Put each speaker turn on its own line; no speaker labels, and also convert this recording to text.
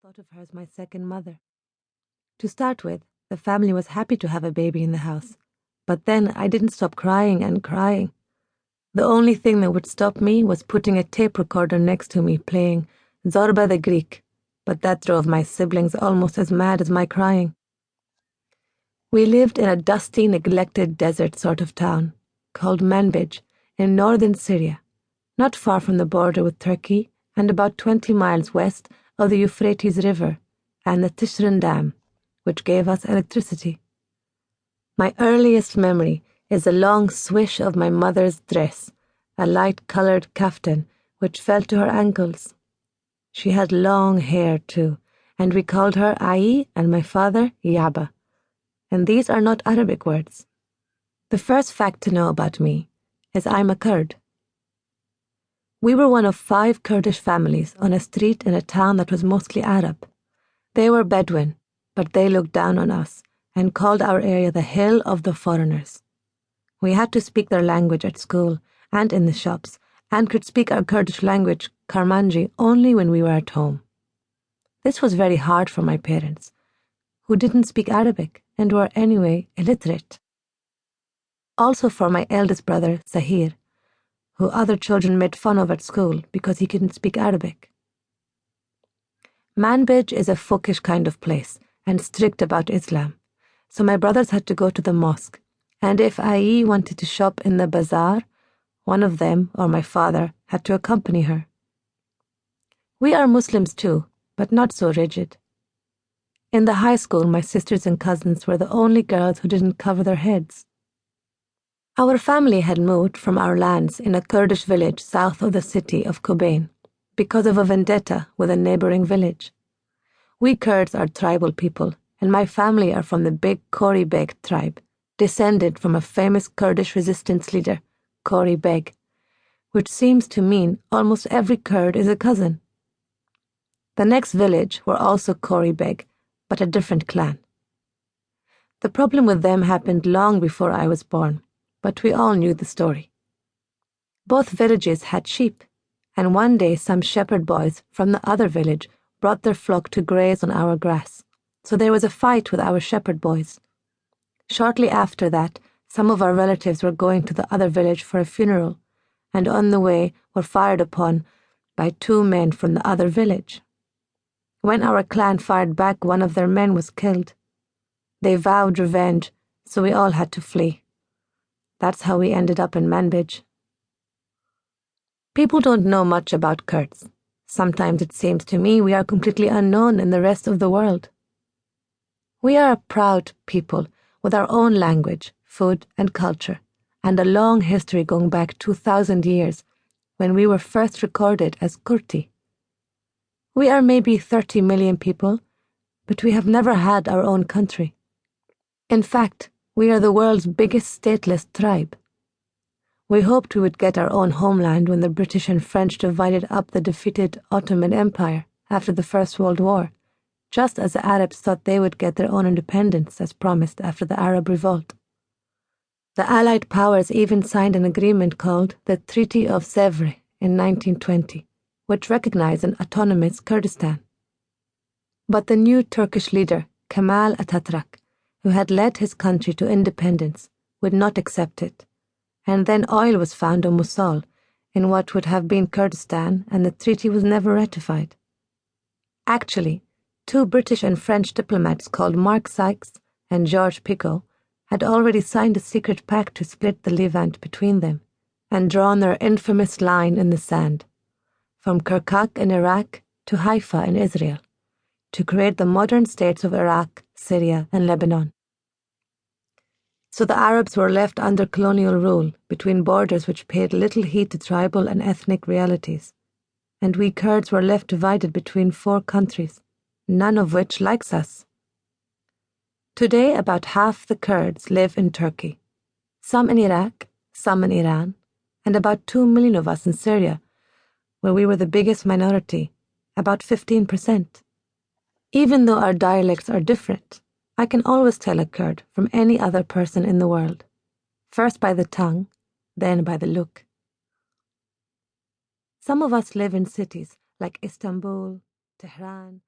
thought of her as my second mother. To start with, the family was happy to have a baby in the house, but then I didn't stop crying and crying. The only thing that would stop me was putting a tape recorder next to me playing Zorba the Greek, but that drove my siblings almost as mad as my crying. We lived in a dusty, neglected desert sort of town called Manbij in northern Syria, not far from the border with Turkey and about 20 miles west of the Euphrates River and the Tishrin Dam, which gave us electricity. My earliest memory is a long swish of my mother's dress, a light-coloured kaftan which fell to her ankles. She had long hair too, and we called her Ai and my father Yaba. And these are not Arabic words. The first fact to know about me is I'm a Kurd. We were one of 5 Kurdish families on a street in a town that was mostly Arab. They were Bedouin, but they looked down on us and called our area the Hill of the Foreigners. We had to speak their language at school and in the shops, and could speak our Kurdish language, Karmanji, only when we were at home. This was very hard for my parents, who didn't speak Arabic and were anyway illiterate. Also for my eldest brother, Sahir, who other children made fun of at school because he couldn't speak Arabic. Manbij is a folkish kind of place and strict about Islam, so my brothers had to go to the mosque, and if Ai wanted to shop in the bazaar, one of them or my father had to accompany her. We are Muslims too, but not so rigid. In the high school, my sisters and cousins were the only girls who didn't cover their heads. Our family had moved from our lands in a Kurdish village south of the city of Kobane because of a vendetta with a neighboring village. We Kurds are tribal people, and my family are from the big Kori Beg tribe, descended from a famous Kurdish resistance leader, Kori Beg, which seems to mean almost every Kurd is a cousin. The next village were also Kori Beg, but a different clan. The problem with them happened long before I was born, but we all knew the story. Both villages had sheep, and one day some shepherd boys from the other village brought their flock to graze on our grass, so there was a fight with our shepherd boys. Shortly after that, some of our relatives were going to the other village for a funeral, and on the way were fired upon by 2 men from the other village. When our clan fired back, one of their men was killed. They vowed revenge, so we all had to flee. That's how we ended up in Manbij. People don't know much about Kurds. Sometimes it seems to me we are completely unknown in the rest of the world. We are a proud people with our own language, food, and culture, and a long history going back 2,000 years, when we were first recorded as Kurti. We are maybe 30 million people, but we have never had our own country. In fact, we are the world's biggest stateless tribe. We hoped we would get our own homeland when the British and French divided up the defeated Ottoman Empire after the First World War, just as the Arabs thought they would get their own independence as promised after the Arab Revolt. The Allied powers even signed an agreement called the Treaty of Sèvres in 1920, which recognized an autonomous Kurdistan. But the new Turkish leader, Kemal Atatürk, who had led his country to independence, would not accept it, and then oil was found on Mosul, in what would have been Kurdistan, and the treaty was never ratified. Actually, 2 British and French diplomats called Mark Sykes and George Picot had already signed a secret pact to split the Levant between them, and drawn their infamous line in the sand, from Kirkuk in Iraq to Haifa in Israel, to create the modern states of Iraq, Syria, and Lebanon. So the Arabs were left under colonial rule between borders which paid little heed to tribal and ethnic realities, and we Kurds were left divided between 4 countries, none of which likes us. Today, about half the Kurds live in Turkey, some in Iraq, some in Iran, and about 2 million of us in Syria, where we were the biggest minority, about 15%. Even though our dialects are different, I can always tell a Kurd from any other person in the world, first by the tongue, then by the look. Some of us live in cities like Istanbul, Tehran,